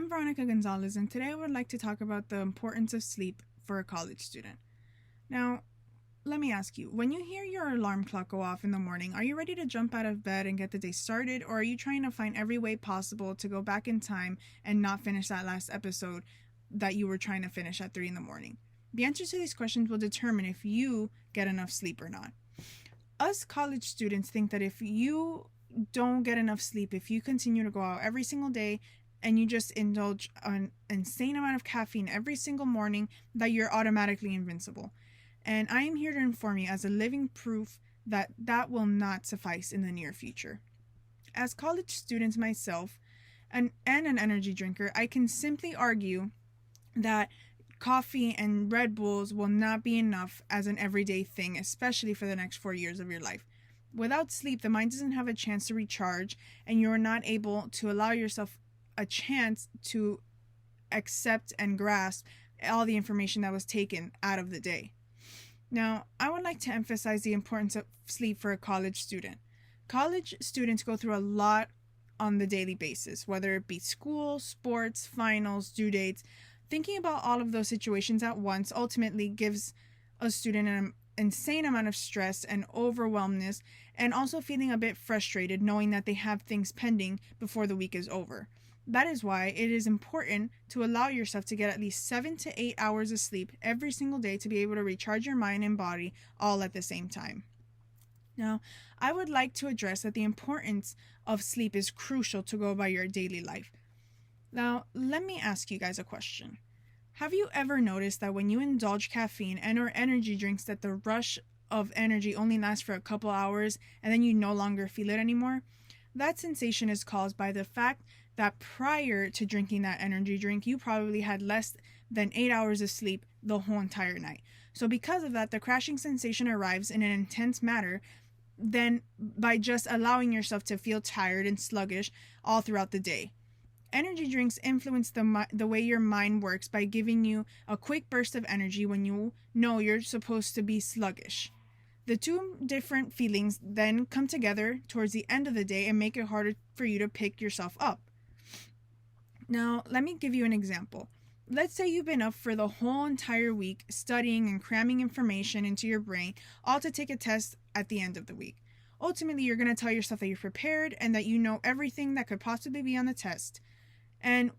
I'm Veronica Gonzalez, and today I would like to talk about the importance of sleep for a college student. Now, let me ask you, when you hear your alarm clock go off in the morning, are you ready to jump out of bed and get the day started, or are you trying to find every way possible to go back in time and not finish that last episode that you were trying to finish at 3 in the morning? The answers to these questions will determine if you get enough sleep or not. Us college students think that if you don't get enough sleep, if you continue to go out every single day and you just indulge an insane amount of caffeine every single morning, that you're automatically invincible. And I am here to inform you as a living proof that that will not suffice in the near future. As college students myself and an energy drinker, I can simply argue that coffee and Red Bulls will not be enough as an everyday thing, especially for the next 4 years of your life. Without sleep, the mind doesn't have a chance to recharge, and you're not able to allow yourself a chance to accept and grasp all the information that was taken out of the day. Now, I would like to emphasize the importance of sleep for a college student. College students go through a lot on the daily basis, whether it be school, sports, finals, due dates. Thinking about all of those situations at once ultimately gives a student an insane amount of stress and overwhelmness, and also feeling a bit frustrated knowing that they have things pending before the week is over. That is why it is important to allow yourself to get at least 7 to 8 hours of sleep every single day to be able to recharge your mind and body all at the same time. Now, I would like to address that the importance of sleep is crucial to go by your daily life. Now, let me ask you guys a question. Have you ever noticed that when you indulge caffeine and or energy drinks that the rush of energy only lasts for a couple hours and then you no longer feel it anymore? That sensation is caused by the fact that prior to drinking that energy drink, you probably had less than 8 hours of sleep the whole entire night. So because of that, the crashing sensation arrives in an intense manner than by just allowing yourself to feel tired and sluggish all throughout the day. Energy drinks influence the way your mind works by giving you a quick burst of energy when you know you're supposed to be sluggish. The two different feelings then come together towards the end of the day and make it harder for you to pick yourself up. Now, let me give you an example. Let's say you've been up for the whole entire week studying and cramming information into your brain, all to take a test at the end of the week. Ultimately, you're going to tell yourself that you're prepared and that you know everything that could possibly be on the test. And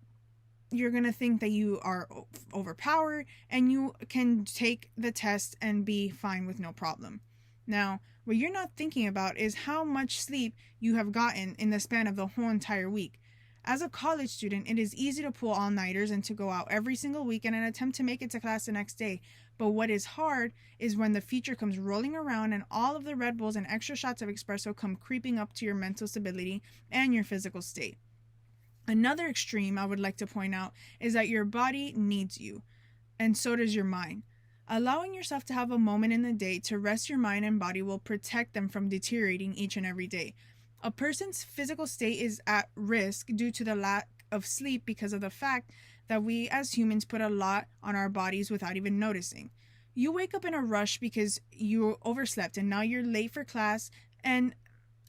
you're going to think that you are overpowered and you can take the test and be fine with no problem. Now, what you're not thinking about is how much sleep you have gotten in the span of the whole entire week. As a college student, it is easy to pull all-nighters and to go out every single weekend and attempt to make it to class the next day. But what is hard is when the future comes rolling around and all of the Red Bulls and extra shots of espresso come creeping up to your mental stability and your physical state. Another extreme I would like to point out is that your body needs you, and so does your mind. Allowing yourself to have a moment in the day to rest your mind and body will protect them from deteriorating each and every day. A person's physical state is at risk due to the lack of sleep because of the fact that we as humans put a lot on our bodies without even noticing. You wake up in a rush because you overslept and now you're late for class and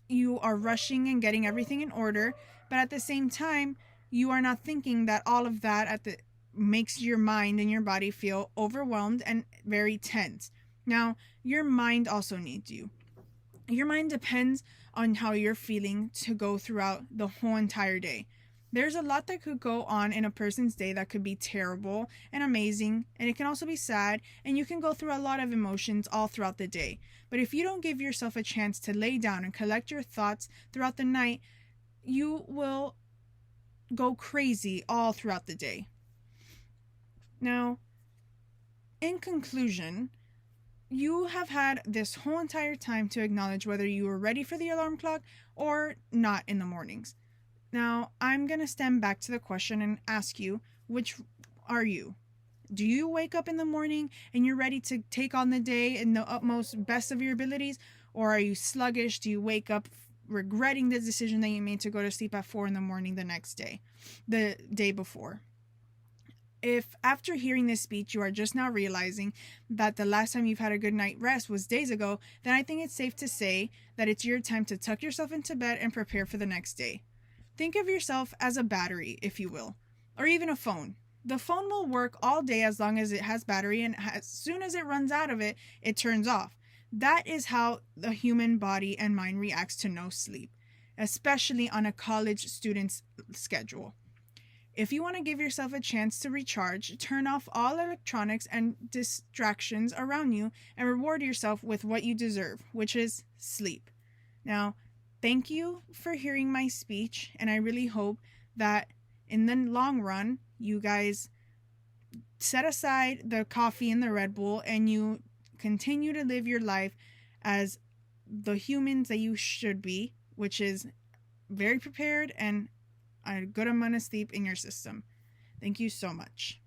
you are rushing and getting everything in order, but at the same time, you are not thinking that all of that makes your mind and your body feel overwhelmed and very tense. Now, your mind also needs you. Your mind depends on how you're feeling to go throughout the whole entire day. There's a lot that could go on in a person's day that could be terrible and amazing, and it can also be sad, and you can go through a lot of emotions all throughout the day. But if you don't give yourself a chance to lay down and collect your thoughts throughout the night, you will go crazy all throughout the day. Now, in conclusion, you have had this whole entire time to acknowledge whether you were ready for the alarm clock or not in the mornings. Now, I'm going to stand back to the question and ask you, which are you? Do you wake up in the morning and you're ready to take on the day in the utmost best of your abilities? Or are you sluggish? Do you wake up regretting the decision that you made to go to sleep at 4 in the morning the next day, the day before? If after hearing this speech you are just now realizing that the last time you've had a good night rest was days ago, then I think it's safe to say that it's your time to tuck yourself into bed and prepare for the next day. Think of yourself as a battery, if you will. or even a phone. The phone will work all day as long as it has battery, and as soon as it runs out of it, it turns off. That is how the human body and mind reacts to no sleep, especially on a college student's schedule. If you want to give yourself a chance to recharge, turn off all electronics and distractions around you and reward yourself with what you deserve, which is sleep. Now, thank you for hearing my speech, and I really hope that in the long run, you guys set aside the coffee and the Red Bull and you continue to live your life as the humans that you should be, which is very prepared and a good amount of sleep in your system. Thank you so much.